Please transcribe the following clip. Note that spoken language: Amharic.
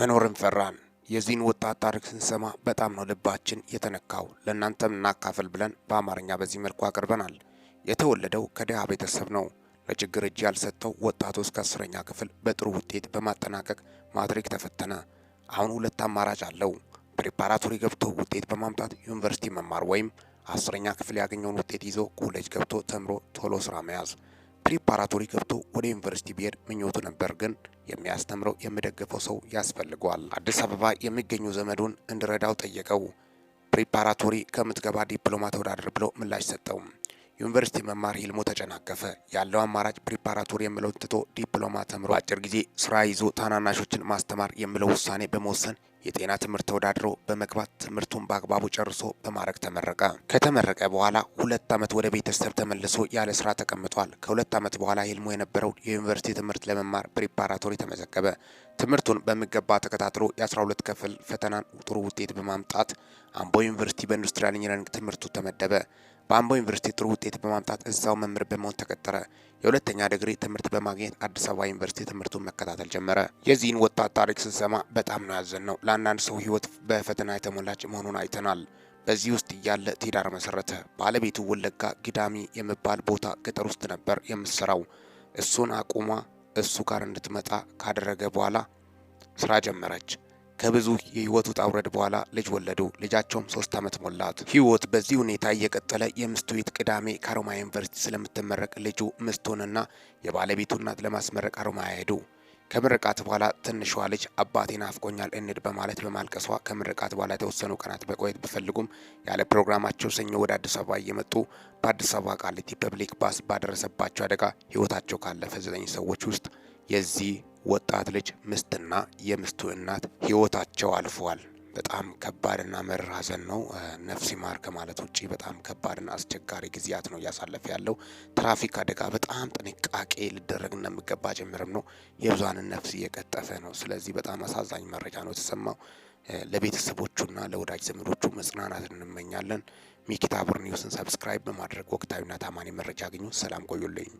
መኖርን ፈራን። የዚህን ወጣት ታሪክ ስንሰማ በጣም ነው ልባችን የተነካው። ለእናንተም እናካፍል ብለን በአማርኛ በዚህ መልኩ አቅርበናል። የተወለደው ከድሃ ቤተሰብ ነው። ለችግር እጅ ያልሰጠው ወጣቱ እስከ 10ኛ ክፍል በጥሩ ውጤት በማጠናቀቅ ማትሪክ ተፈተነ። አሁን ሁለት አማራጭ አለው። ፕሪፓራቶሪ ገብቶ ውጤት በማምጣት ዩኒቨርሲቲ መማር ወይም 10ኛ ክፍል ያገኘውን ውጤት ይዞ ኮሌጅ ገብቶ ተምሮ ቶሎ ስራ መያዝ። ፕሪፓራቶሪ ገብቶ ወደ ዩኒቨርሲቲ ቢሄድ ምኞቱ ነበር፣ ግን የሚያስተምረው የሚደግፈው ሰው ያስፈልገዋል። አዲስ አበባ የሚገኙ ዘመዱን እንዲረዳው ጠየቀው። ፕሪፓራቶሪ ከምትገባ ዲፕሎማ ተወዳደር ብሎ ምላሽ ሰጠው። ዩኒቨርሲቲ መማር ህልሙ ተጨናገፈ። ያለው አማራጭ ፕሪፓራቶሪ የሚለውን ትቶ ዲፕሎማ ተምሮ አጭር ጊዜ ስራ ይዞ ታናናሾችን ማስተማር የሚለው ውሳኔ በመወሰን የጤና ትምህርት ተወዳድሮ በመግባት ትምህርቱን በአግባቡ ጨርሶ በማዕረግ ተመረቀ። ከተመረቀ በኋላ 2 ዓመት ወደ ቤተሰብ ተመልሶ ያለ ስራ ተቀምጧል። ከ2 ዓመት በኋላ ህልሙ የነበረው የዩኒቨርሲቲ ትምህርት ለመማር ፕሪፓራቶሪ ተመዘገበ። ትምህርቱን በሚገባ ተከታትሎ የ12 ክፍል ፈተናን ጥሩ ውጤት በማምጣት አምቦ ዩኒቨርሲቲ በኢንዱስትሪያል ኢንጂነሪንግ ትምህርቱ ተመደበ። በአምቦ ዩኒቨርሲቲ ጥሩ ውጤት በማምጣት እዛው መምህር በመሆን ተቀጠረ። የሁለተኛ ዲግሪ ትምህርት በማግኘት አዲስ አበባ ዩኒቨርሲቲ ትምህርቱን መከታተል ጀመረ። የዚህን ወጣት ታሪክ ስንሰማ በጣም ነው ያዘንነው። ለአንዳንድ ሰው ህይወት በፈተና የተሞላች መሆኑን አይተናል። በዚህ ውስጥ እያለ ትዳር መሰረተ። ባለቤቱ ወለጋ ግዳሚ የሚባል ቦታ ገጠር ውስጥ ነበር የምትሰራው። እሱን አቁማ እሱ ጋር እንድትመጣ ካደረገ በኋላ ስራ ጀመረች። ከብዙ የህይወት ውጣ ውረድ በኋላ ልጅ ወለዱ። ልጃቸውም 3 ዓመት ሞላት። ህይወት በዚህ ሁኔታ እየቀጠለ የምስቱ ቤት ቅዳሜ ከሀሮማያ ዩኒቨርሲቲ ስለምትመረቅ ልጁ ምስቱንና የባለቤቱ እናት ለማስመረቅ ሀሮማያ ሄዱ። ከምርቃት በኋላ ትንሿ ልጅ አባቴ ናፍቆኛል እንሂድ በማለት በማልቀሷ ከምርቃት በኋላ የተወሰኑ ቀናት በቆየት ቢፈልጉም ያለ ፕሮግራማቸው ሰኞ ወደ አዲስ አበባ እየመጡ በአዲስ አበባ ቃሊቲ ፐብሊክ ባስ ባደረሰባቸው አደጋ ህይወታቸው ካለፈ 9 ሰዎች ውስጥ የዚህ ወጣት ልጅ ምስትና የምስቱ እናት ህይወታቸው አልፏል። በጣም ከባድና መራር ሐዘን ነው። ነፍስ ይማር ከማለት ውጪ በጣም ከባድና አስቸጋሪ ጊዜያት ነው እያሳለፈ ያለው። ትራፊክ አደጋ በጣም ጥንቃቄ ሊደረግ እንደሚገባ ጭምርም ነው። የብዙሃንን ነፍስ እየቀጠፈ ነው። ስለዚህ በጣም አሳዛኝ መረጃ ነው የተሰማው። ለቤተሰቦቹና ለወዳጅ ዘመዶቹ መጽናናት እንመኛለን። ሚኪታቡር ኒውስን ሰብስክራይብ በማድረግ ወቅታዊና ታማኒ መረጃ አግኙ። ሰላም ቆዩልኝ።